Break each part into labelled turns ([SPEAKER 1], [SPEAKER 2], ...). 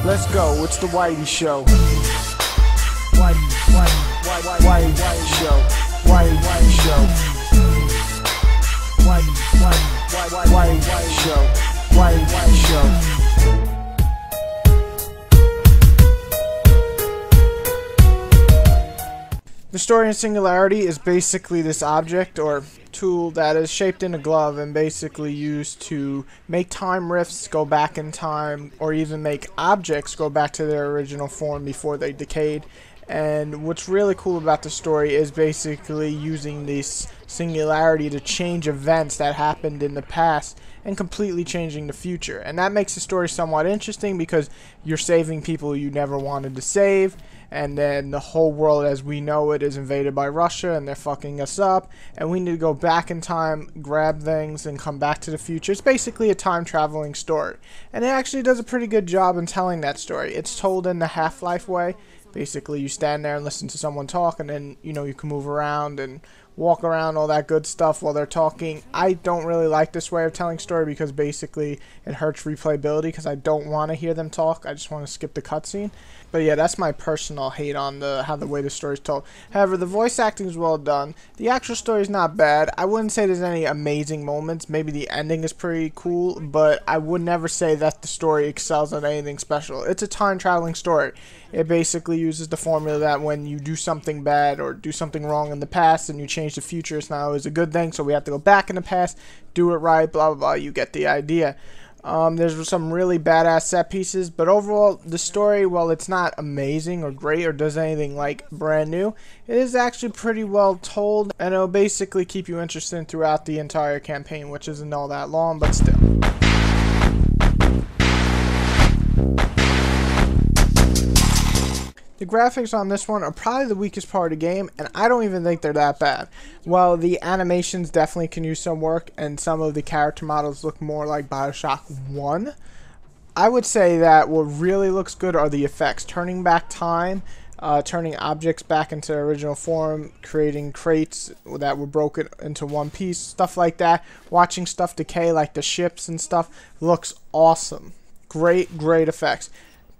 [SPEAKER 1] Let's go. It's the Whitey Show. Whitey Show. Whitey Show. Whitey Show. Whitey Show. The story in Singularity is basically this object or tool that is shaped in a glove and basically used to make time rifts go back in time, or even make objects go back to their original form before they decayed. And what's really cool about the story is basically using this singularity to change events that happened in the past and completely changing the future. And that makes the story somewhat interesting because you're saving people you never wanted to save, and then the whole world as we know it is invaded by Russia and they're fucking us up, and we need to go back in time, grab things, and come back to the future. It's basically a time traveling story, and it actually does a pretty good job in telling that story. It's told in the Half-Life way. Basically you stand there and listen to someone talk, and then you can move around and walk around, all that good stuff while they're talking. I don't really like this way of telling story because basically it hurts replayability because I don't want to hear them talk. I just want to skip the cutscene. But yeah, that's my personal hate on the way the story is told. However, the voice acting is well done. The actual story is not bad. I wouldn't say there's any amazing moments. Maybe the ending is pretty cool, but I would never say that the story excels at anything special. It's a time traveling story. It basically uses the formula that when you do something bad or do something wrong in the past and you change the future, it's not always a good thing, so we have to go back in the past, do it right, blah blah blah. You get the idea. There's some really badass set pieces, but overall the story, while it's not amazing or great or does anything like brand new, it is actually pretty well told, and it'll basically keep you interested throughout the entire campaign, which isn't all that long, but still. The graphics on this one are probably the weakest part of the game, and I don't even think they're that bad. While the animations definitely can use some work, and some of the character models look more like BioShock 1, I would say that what really looks good are the effects. Turning back time, turning objects back into their original form, creating crates that were broken into one piece, stuff like that. Watching stuff decay like the ships and stuff looks awesome. Great effects.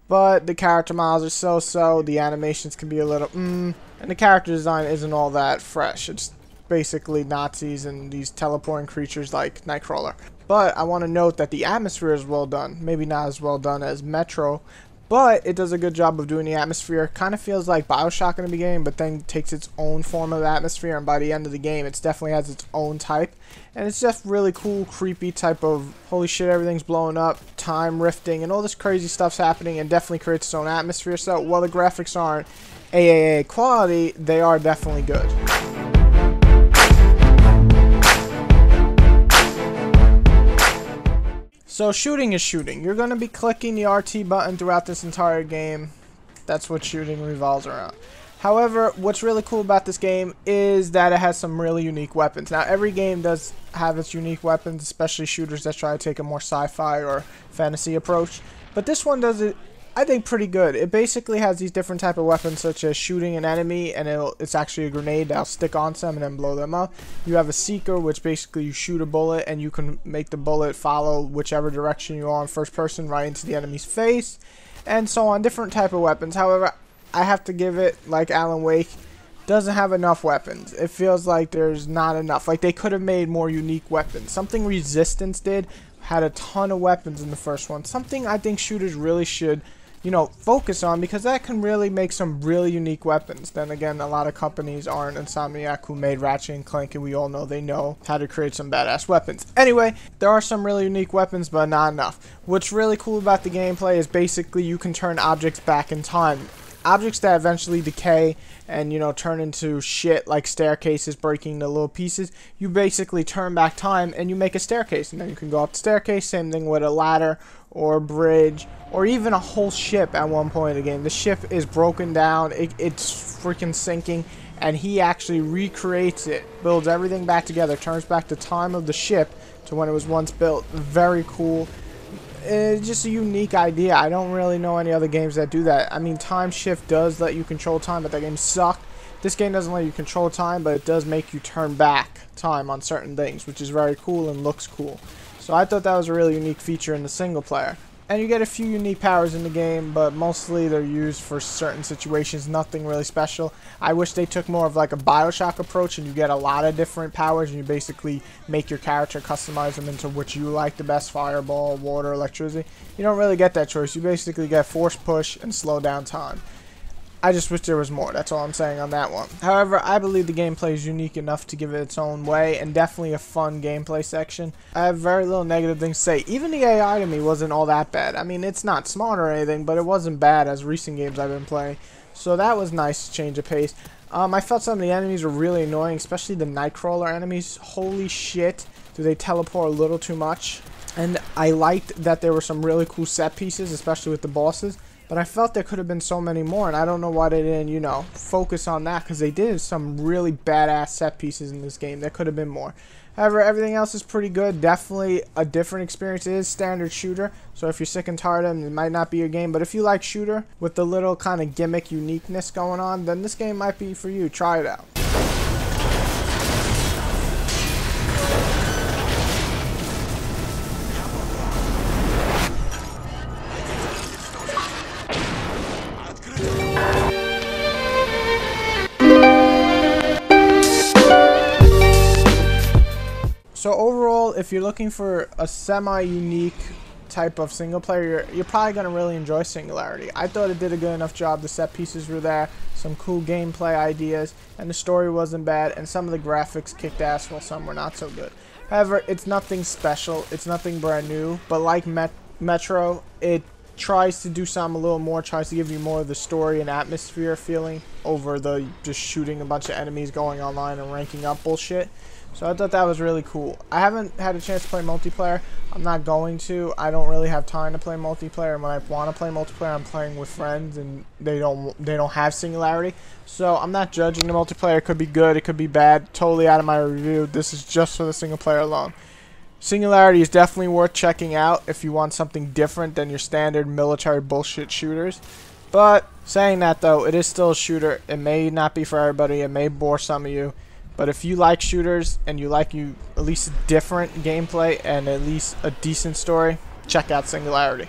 [SPEAKER 1] But the character models are so-so, the animations can be a little and the character design isn't all that fresh. It's basically Nazis and these teleporting creatures like Nightcrawler. But I want to note that the atmosphere is well done. Maybe not as well done as Metro, but it does a good job of doing the atmosphere. Kind of feels like BioShock in the beginning, but then takes its own form of atmosphere, and by the end of the game it definitely has its own type. And it's just really cool, creepy type of holy shit, everything's blowing up, time rifting, and all this crazy stuff's happening, and definitely creates its own atmosphere. So while the graphics aren't AAA quality, they are definitely good. So shooting is shooting. You're going to be clicking the RT button throughout this entire game. That's what shooting revolves around. However, what's really cool about this game is that it has some really unique weapons. Now, every game does have its unique weapons, especially shooters that try to take a more sci-fi or fantasy approach. But this one does it, I think, pretty good. It basically has these different type of weapons, such as shooting an enemy, and it's actually a grenade that'll stick onto them and then blow them up. You have a seeker, which basically you shoot a bullet and you can make the bullet follow whichever direction you are in first person right into the enemy's face, and so on. Different type of weapons. However, I have to give it, like Alan Wake, doesn't have enough weapons. It feels like there's not enough. Like they could have made more unique weapons. Something Resistance did, had a ton of weapons in the first one. Something I think shooters really should focus on, because that can really make some really unique weapons. Then again, a lot of companies aren't Insomniac, who made Ratchet and Clank, and we all know they know how to create some badass weapons. Anyway, there are some really unique weapons, but not enough. What's really cool about the gameplay is basically you can turn objects back in time. Objects that eventually decay and turn into shit, like staircases breaking into little pieces. You basically turn back time and you make a staircase, and then you can go up the staircase. Same thing with a ladder or a bridge or even a whole ship. At one point in the game, the ship is broken down, it's freaking sinking, and he actually recreates it, builds everything back together, turns back the time of the ship to when it was once built. Very cool. It's just a unique idea. I don't really know any other games that do that. I mean, Time Shift does let you control time, but that game sucked. This game doesn't let you control time, but it does make you turn back time on certain things, which is very cool and looks cool. So I thought that was a really unique feature in the single player. And you get a few unique powers in the game, but mostly they're used for certain situations, nothing really special. I wish they took more of like a Bioshock approach and you get a lot of different powers and you basically make your character, customize them into what you like the best, fireball, water, electricity. You don't really get that choice. You basically get force push and slow down time. I just wish there was more. That's all I'm saying on that one. However, I believe the gameplay is unique enough to give it its own way, and definitely a fun gameplay section. I have very little negative things to say. Even the AI to me wasn't all that bad. I mean, it's not smart or anything, but it wasn't bad as recent games I've been playing. So that was nice, change of pace. I felt some of the enemies were really annoying, especially the Nightcrawler enemies. Holy shit, do they teleport a little too much. And I liked that there were some really cool set pieces, especially with the bosses. But I felt there could have been so many more, and I don't know why they didn't, you know, focus on that, because they did some really badass set pieces in this game. There could have been more. However, everything else is pretty good. Definitely a different experience. It is standard shooter, so if you're sick and tired of them, it might not be your game. But if you like shooter with the little kind of gimmick uniqueness going on, then this game might be for you. Try it out. So overall, if you're looking for a semi-unique type of single player, you're probably going to really enjoy Singularity. I thought it did a good enough job. The set pieces were there, some cool gameplay ideas, and the story wasn't bad, and some of the graphics kicked ass while some were not so good. However, it's nothing special, it's nothing brand new, but like Metro, it tries to do something a little more, tries to give you more of the story and atmosphere feeling over the just shooting a bunch of enemies, going online and ranking up bullshit. So I thought that was really cool. I haven't had a chance to play multiplayer. I'm not going to. I don't really have time to play multiplayer, and when I want to play multiplayer, I'm playing with friends, and they don't have Singularity. So I'm not judging the multiplayer. It could be good, it could be bad. Totally out of my review. This is just for the single player alone. Singularity is definitely worth checking out if you want something different than your standard military bullshit shooters. But saying that though, it is still a shooter. It may not be for everybody. It may bore some of you. But if you like shooters and you like at least different gameplay and at least a decent story, check out Singularity.